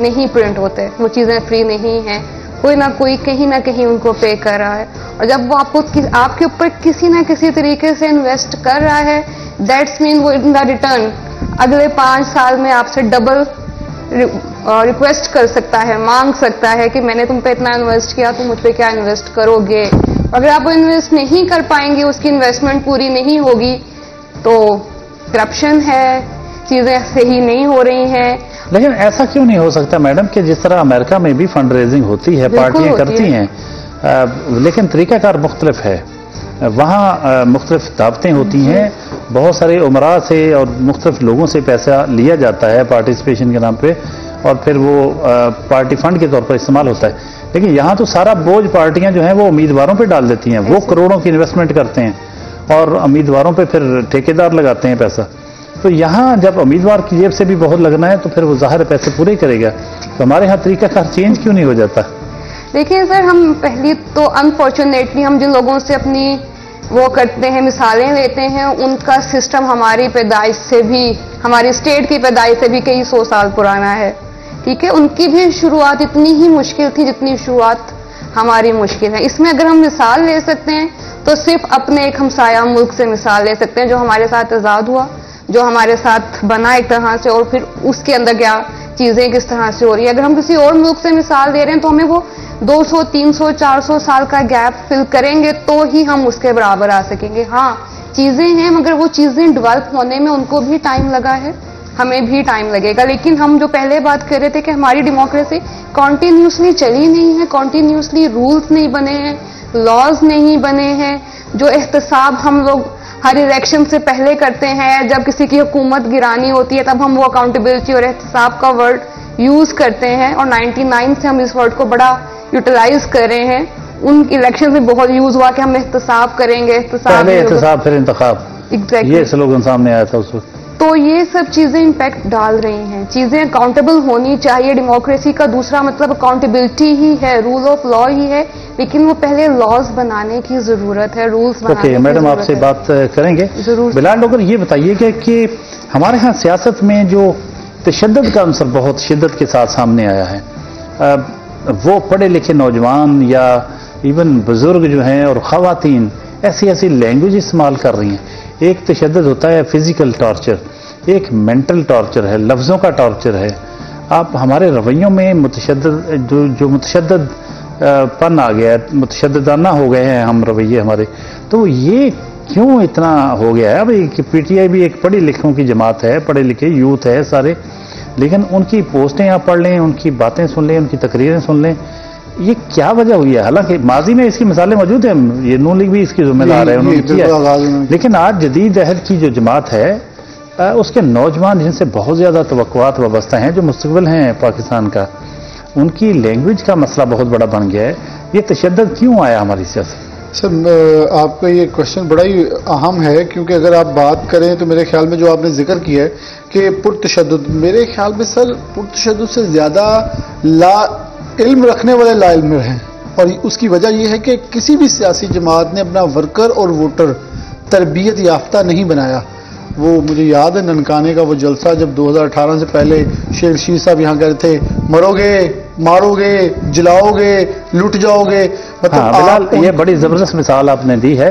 نہیں پرنٹ ہوتے, وہ چیزیں فری نہیں ہیں, کوئی نہ کہیں ان کو پے کر رہا ہے. اور جب وہ آپ کے اوپر کسی نہ کسی طریقے سے انویسٹ کر رہا ہے, دیٹس مین وہ ان دا ریٹرن اگلے 5 سال میں آپ سے ڈبل ریکویسٹ کر سکتا ہے, مانگ سکتا ہے کہ میں نے تم پہ اتنا انویسٹ کیا, تم مجھ پہ کیا انویسٹ کرو گے. اگر آپ انویسٹ نہیں کر پائیں گے, اس کی انویسٹمنٹ پوری نہیں ہوگی, تو کرپشن ہے, چیزیں صحیح نہیں ہو رہی ہیں. لیکن ایسا کیوں نہیں ہو سکتا میڈم کہ جس طرح امریکہ میں بھی فنڈ ریزنگ ہوتی ہے, پارٹیاں کرتی ہیں, لیکن طریقہ کار مختلف ہے. وہاں مختلف دعوتیں ہوتی ہیں, بہت سارے عمراء سے اور مختلف لوگوں سے پیسہ لیا جاتا ہے پارٹیسپیشن کے نام پہ, اور پھر وہ پارٹی فنڈ کے طور پر استعمال ہوتا ہے. لیکن یہاں تو سارا بوجھ پارٹیاں جو ہیں وہ امیدواروں پہ ڈال دیتی ہیں, وہ کروڑوں کی انویسٹمنٹ کرتے ہیں اور امیدواروں پہ پھر ٹھیکیدار لگاتے ہیں پیسہ. تو یہاں جب امیدوار کی جیب سے بھی بہت لگنا ہے تو پھر وہ ظاہر پیسے پورے کرے گا. تو ہمارے یہاں طریقہ کار چینج کیوں نہیں ہو جاتا؟ دیکھیے سر, ہم پہلی تو انفارچونیٹلی ہم جن لوگوں سے اپنی وہ کرتے ہیں, مثالیں لیتے ہیں, ان کا سسٹم ہماری پیدائش سے بھی, ہماری اسٹیٹ کی پیدائش سے بھی کئی 100 سال پرانا ہے. ٹھیک ہے, ان کی بھی شروعات اتنی ہی مشکل تھی جتنی شروعات ہماری مشکل ہے. اس میں اگر ہم مثال لے سکتے ہیں تو صرف اپنے ایک ہمسایہ ملک سے مثال لے سکتے ہیں, جو ہمارے ساتھ آزاد ہوا, جو ہمارے ساتھ بنا ایک طرح سے, اور پھر اس کے اندر کیا چیزیں کس طرح سے ہو رہی ہے. اگر ہم کسی اور ملک سے مثال دے رہے ہیں تو ہمیں وہ 200, 300, 400 سال کا گیپ فل کریں گے تو ہی ہم اس کے برابر آ سکیں گے. ہاں چیزیں ہیں, مگر وہ چیزیں ڈیولپ ہونے میں ان کو بھی ٹائم لگا ہے, ہمیں بھی ٹائم لگے گا. لیکن ہم جو پہلے بات کر رہے تھے کہ ہماری ڈیموکریسی کنٹینیوسلی چلی نہیں ہے, کنٹینیوسلی رولز نہیں بنے ہیں, لاز نہیں بنے ہیں. جو احتساب ہم لوگ ہر الیکشن سے پہلے کرتے ہیں, جب کسی کی حکومت گرانی ہوتی ہے تب ہم وہ اکاؤنٹیبلٹی اور احتساب کا ورڈ یوز کرتے ہیں, اور 99 سے ہم اس ورڈ کو بڑا یوٹیلائز کر رہے ہیں. ان الیکشن سے بہت یوز ہوا کہ ہم احتساب کریں گے, احتساب پھر انتخاب, یہ سلوگن سامنے آیا تھا اس وقت. تو یہ سب چیزیں امپیکٹ ڈال رہی ہیں. چیزیں اکاؤنٹیبل ہونی چاہیے. ڈیموکریسی کا دوسرا مطلب اکاؤنٹیبلٹی ہی ہے, رول آف لا ہی ہے, لیکن وہ پہلے لاز بنانے کی ضرورت ہے, رولز بنانے کی ضرورت ہے. میڈم آپ سے بات کریں گے ضرور. بلال ڈوگر, یہ بتائیے کہ ہمارے ہاں سیاست میں جو تشدد کا عنصر بہت شدت کے ساتھ سامنے آیا ہے, وہ پڑھے لکھے نوجوان یا ایون بزرگ جو ہیں اور خواتین ایسی لینگویج استعمال کر رہی ہیں. ایک تشدد ہوتا ہے فزیکل ٹارچر, ایک مینٹل ٹارچر ہے, لفظوں کا ٹارچر ہے. آپ ہمارے رویوں میں متشدد جو متشدد پن آ گیا ہے, متشددانہ ہو گئے ہیں ہم رویے ہمارے, تو یہ کیوں اتنا ہو گیا ہے؟ اب پی ٹی آئی بھی ایک پڑھی لکھوں کی جماعت ہے, پڑھے لکھے یوتھ ہے سارے, لیکن ان کی پوسٹیں آپ پڑھ لیں, ان کی باتیں سن لیں, ان کی تقریریں سن لیں, یہ کیا وجہ ہوئی ہے؟ حالانکہ ماضی میں اس کی مثالیں موجود ہیں, یہ نون لیگ بھی اس کی ذمہ دار ہے, انہوں نے کیا ہے. لیکن آج جدید عہد کی جو جماعت ہے, اس کے نوجوان جن سے بہت زیادہ توقعات وابستہ ہیں, جو مستقبل ہیں پاکستان کا, ان کی لینگویج کا مسئلہ بہت بڑا بن گیا ہے. یہ تشدد کیوں آیا ہماری سیاست؟ سر, آپ کا یہ کوشچن بڑا ہی اہم ہے, کیونکہ اگر آپ بات کریں تو میرے خیال میں جو آپ نے ذکر کیا ہے کہ پرتشدد, میرے خیال میں سر پرتشدد سے زیادہ لا علم رکھنے والے لا علم ہیں. اور اس کی وجہ یہ ہے کہ کسی بھی سیاسی جماعت نے اپنا ورکر اور ووٹر تربیت یافتہ نہیں بنایا. وہ مجھے یاد ہے ننکانے کا وہ جلسہ جب 2018 سے پہلے شیر رشید صاحب یہاں کہہ رہے تھے, مرو گے, مارو گے, جلاؤ گے, لٹ جاؤ گے. بلال, یہ بڑی زبردست مثال آپ نے دی ہے.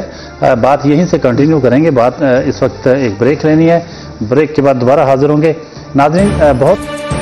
بات یہیں سے کنٹینیو کریں گے. بات اس وقت ایک بریک لینی ہے, بریک کے بعد دوبارہ حاضر ہوں گے. ناظرین, بہت